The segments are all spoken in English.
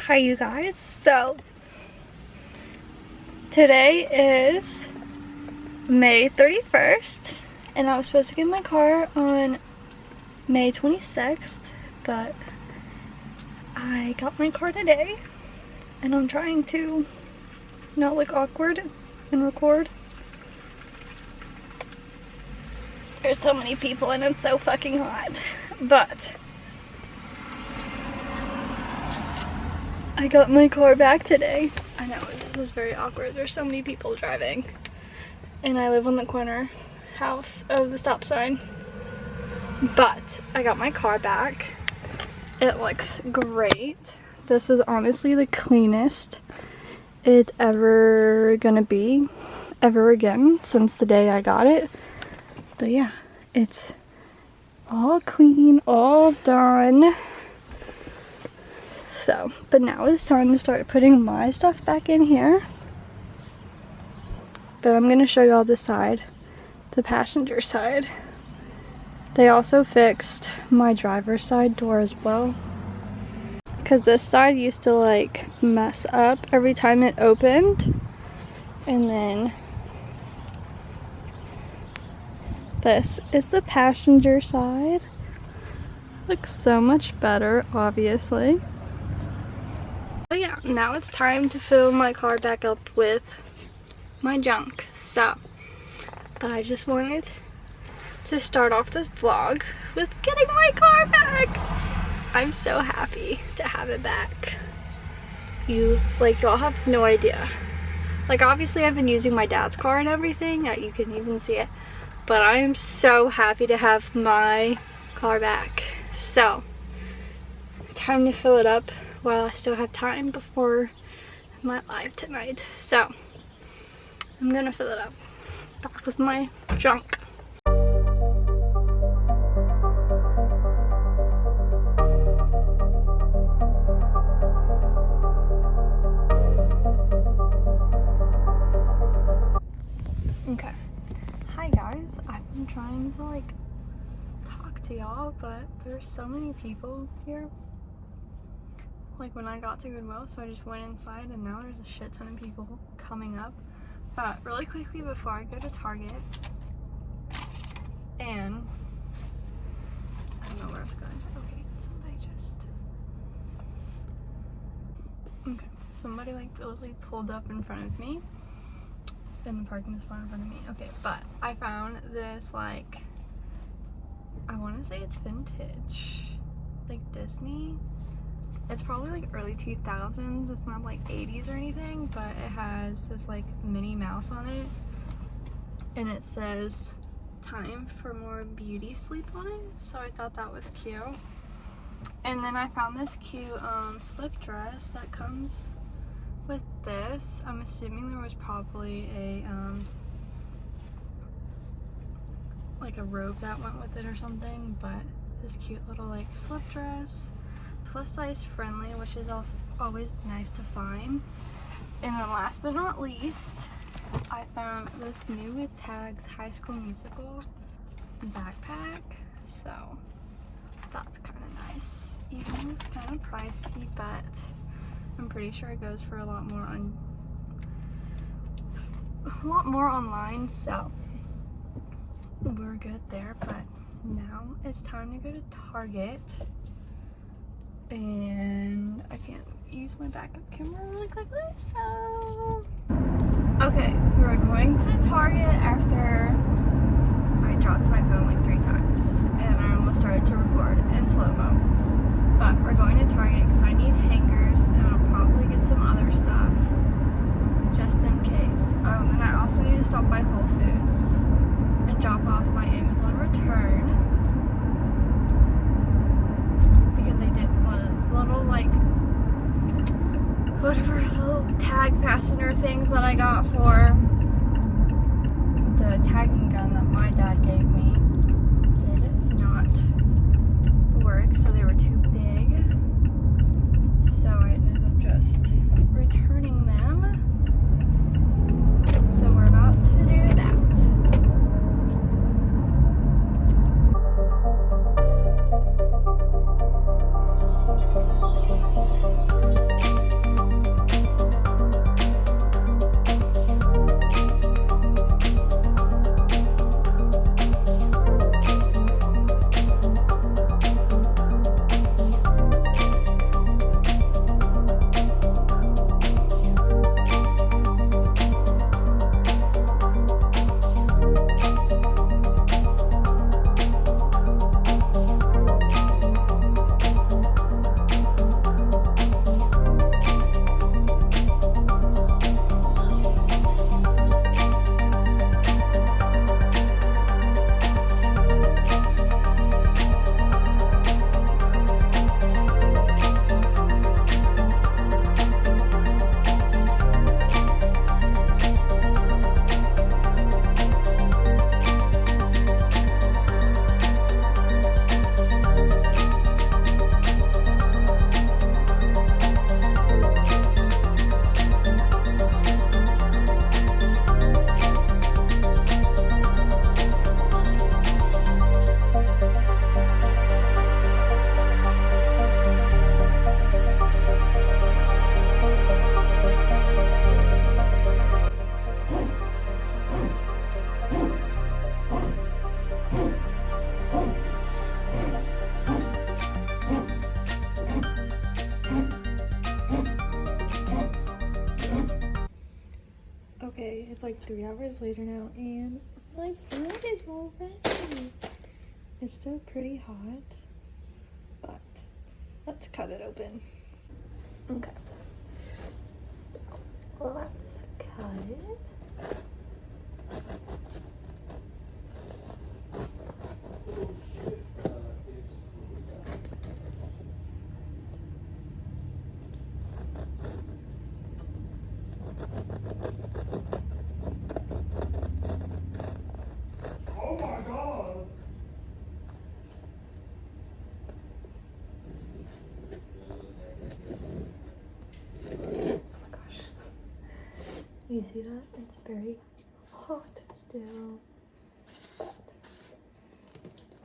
Hi you guys, so today is May 31st and I was supposed to get my car on May 26th, but I got my car today and I'm trying to not look awkward and record. There's so many people and it's so fucking hot, but I got my car back today. I know, this is very awkward. There's so many people driving. And I live on the corner house of the stop sign. But I got my car back. It looks great. This is honestly the cleanest it's ever gonna be ever again since the day I got it. But yeah, it's all clean, all done. So, but now it's time to start putting my stuff back in here. But I'm gonna show y'all this side, the passenger side. They also fixed my driver's side door as well, because this side used to like mess up every time it opened. And then this is the passenger side. Looks so much better, obviously. But yeah, now it's time to fill my car back up with my junk. So, but I just wanted to start off this vlog with getting my car back. I'm so happy to have it back. Y'all have no idea. Like, obviously I've been using my dad's car and everything, you can even see it, but I am so happy to have my car back. So, time to fill it up while I still have time before my live tonight. So I'm gonna fill it up back with my junk. Okay, hi guys, I've been trying to like talk to y'all, but there's so many people here. Like when I got to Goodwill, so I just went inside and now there's a shit ton of people coming up. But really quickly before I go to Target, and I don't know where I was going. Okay, somebody like literally pulled up in front of me in the parking spot in front of me. Okay, but I found this, like, I want to say it's vintage, like Disney. It's probably like early 2000s. It's not like 80s or anything, but it has this like Minnie Mouse on it. And it says time for more beauty sleep on it. So I thought that was cute. And then I found this cute slip dress that comes with this. I'm assuming there was probably a like a robe that went with it or something, but this cute little like slip dress. Plus size friendly, which is also always nice to find. And then last but not least, I found this new with tags High School Musical backpack. So that's kind of nice. Even though it's kind of pricey, but I'm pretty sure it goes for a lot more online. So we're good there. But now it's time to go to Target. And I can't use my backup camera really quickly, so okay, we're going to Target after I dropped my phone like 3 times and I almost started to record in slow-mo. But we're going to Target because I need hangers and I'll probably get some other stuff just in case. And then I also need to stop by Whole Foods and drop off my Amazon return, because they did little like whatever little tag fastener things that I got for the tagging gun that my dad gave me did not work, so they were too big, so I ended up just returning them. So we're about to do that. it's like 3 hours later now, and my food is all ready. It's still pretty hot, but let's cut it open. Okay, so let's cut it. Oh my God! Oh my gosh. You see that? It's very hot still. But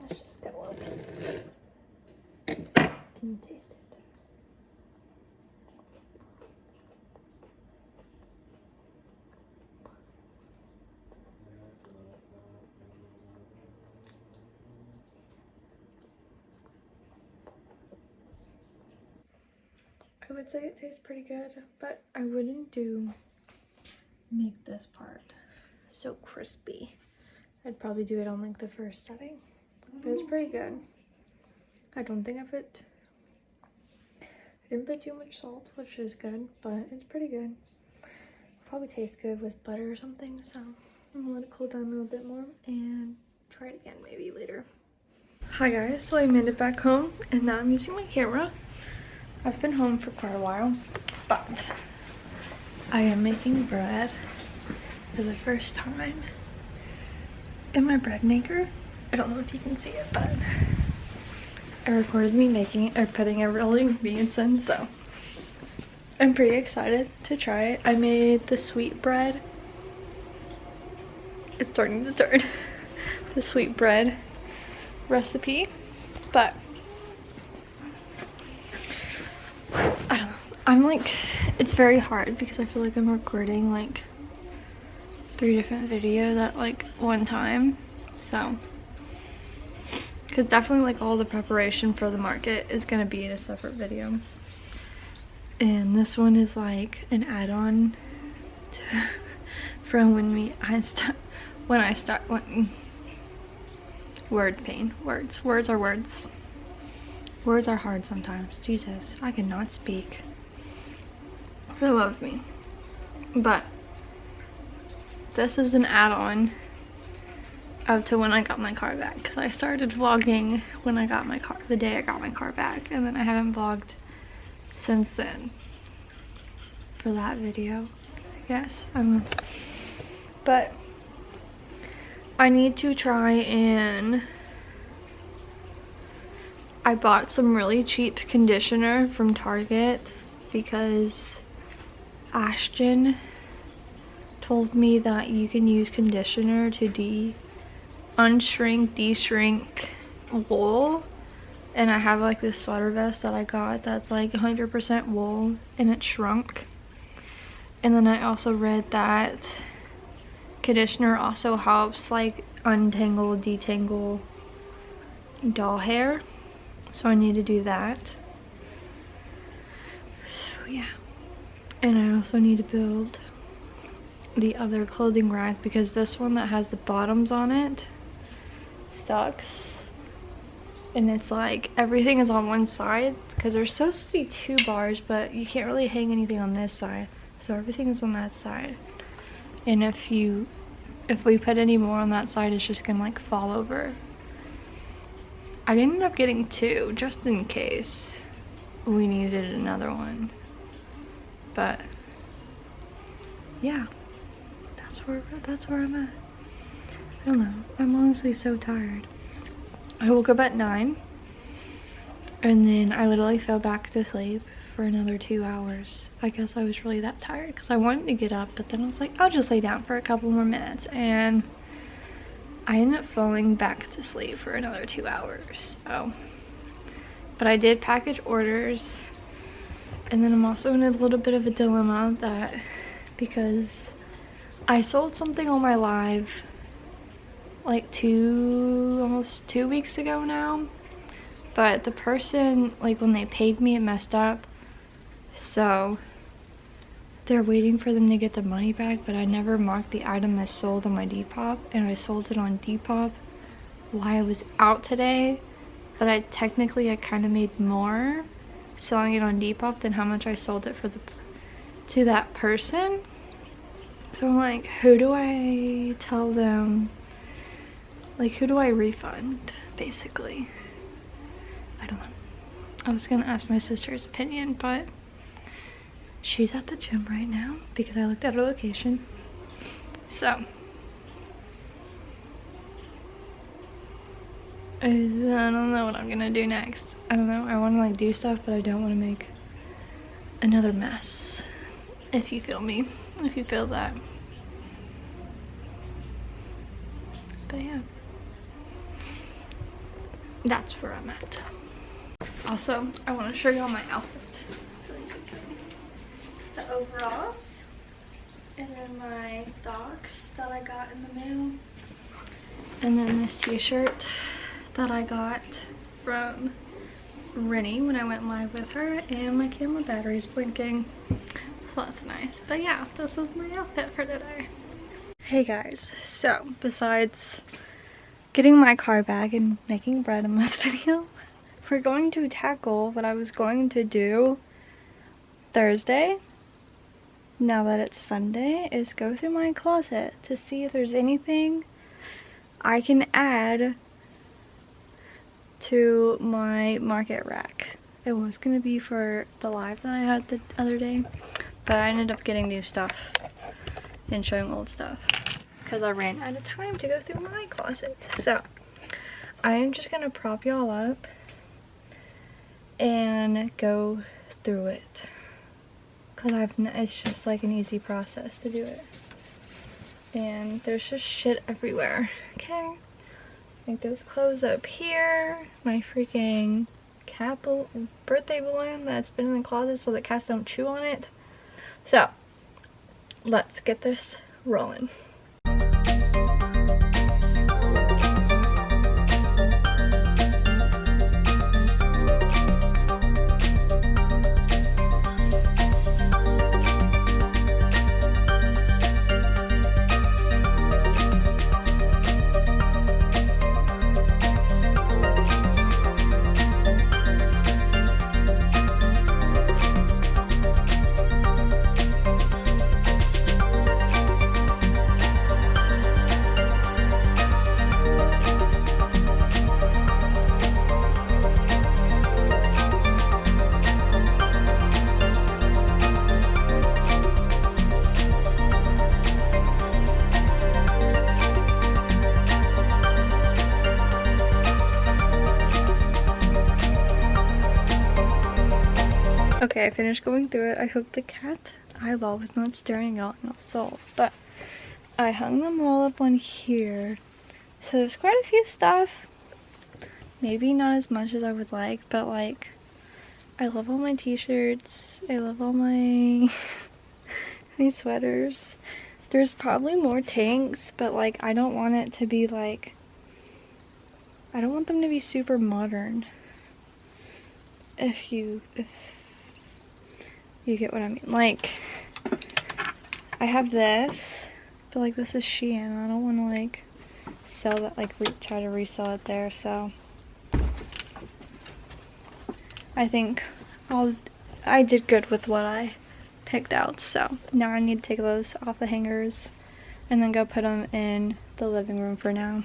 let's just get a little piece of it and taste it. I would say it tastes pretty good, but I wouldn't make this part so crispy. I'd probably do it on like the first setting, but it's pretty good. I don't think I didn't put too much salt, which is good, but it's pretty good. Probably tastes good with butter or something, so I'm gonna let it cool down a little bit more and try it again maybe later. Hi guys, so I made it back home and now I'm using my camera. I've been home for quite a while, but I am making bread for the first time in my bread maker. I don't know if you can see it, but I recorded me making it or putting all the ingredients in, so I'm pretty excited to try it. I made the sweet bread. It's starting to turn. The sweet bread recipe, but I don't know. I'm like, it's very hard because I feel like I'm recording like 3 different videos at like one time, so because definitely like all the preparation for the market is gonna be in a separate video, and this one is like an add-on from when I start word pain. Words are hard sometimes. Jesus, I cannot speak for the love of me. But this is an add-on up to when I got my car back, because I started vlogging when I got my car, the day I got my car back, and then I haven't vlogged since then for that video, I guess. I don't know. But I need to try, and I bought some really cheap conditioner from Target because Ashton told me that you can use conditioner to de-shrink wool, and I have like this sweater vest that I got that's like 100% wool and it shrunk. And then I also read that conditioner also helps like untangle, detangle doll hair, so I need to do that. So yeah, and I also need to build the other clothing rack because this one that has the bottoms on it sucks, and it's like everything is on one side because there's supposed to be 2 bars, but you can't really hang anything on this side, so everything is on that side. And if we put any more on that side, it's just gonna like fall over. I ended up getting 2 just in case we needed another one, but yeah, that's where I'm at. I don't know, I'm honestly so tired. I woke up at 9 and then I literally fell back to sleep for another 2 hours. I guess I was really that tired because I wanted to get up, but then I was like, I'll just lay down for a couple more minutes, and I ended up falling back to sleep for another 2 hours. So, but I did package orders, and then I'm also in a little bit of a dilemma that because I sold something on my live like almost 2 weeks ago now, but the person, like when they paid me, it messed up, so they're waiting for them to get the money back, but I never marked the item as sold on my Depop, and I sold it on Depop while I was out today. But I kind of made more selling it on Depop than how much I sold it for to that person. So I'm like, who do I tell them? Like, who do I refund, basically? I don't know. I was gonna ask my sister's opinion, but she's at the gym right now because I looked at her location. So I don't know what I'm gonna do next. I don't know. I want to like do stuff, but I don't want to make another mess. If you feel me. If you feel that. But yeah. That's where I'm at. Also, I want to show y'all my outfit. The overalls. And then my docs that I got in the mail. And then this t-shirt that I got from Rennie when I went live with her, and my camera battery's blinking, so that's nice. But yeah, this is my outfit for today. Hey guys, so besides getting my car back and making bread in this video, we're going to tackle what I was going to do Thursday, now that it's Sunday, is go through my closet to see if there's anything I can add to my market rack. It was gonna be for the live that I had the other day, but I ended up getting new stuff and showing old stuff because I ran out of time to go through my closet. So I am just gonna prop y'all up and go through it because it's just like an easy process to do it, and there's just shit everywhere. Okay, like those clothes up here, my freaking cat birthday balloon that's been in the closet so that cats don't chew on it. So let's get this rolling. Okay, I finished going through it. I hope the cat eyeball was not staring out in a soul, but I hung them all up on here. So there's quite a few stuff. Maybe not as much as I would like, but like, I love all my t-shirts. I love all my my sweaters. There's probably more tanks, but like, I don't want it to be like, I don't want them to be super modern. If you get what I mean. Like, I have this, but like this is Shein. I don't want to like sell that, like try to resell it there. So I think I did good with what I picked out. So now I need to take those off the hangers and then go put them in the living room for now.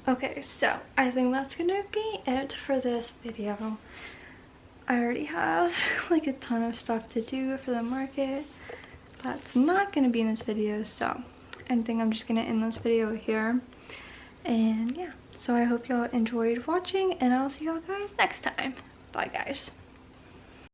Okay, so I think that's gonna be it for this video. I already have like a ton of stuff to do for the market. That's not gonna be in this video, so I think I'm just gonna end this video here. And yeah, so I hope y'all enjoyed watching, and I'll see y'all guys next time. Bye guys.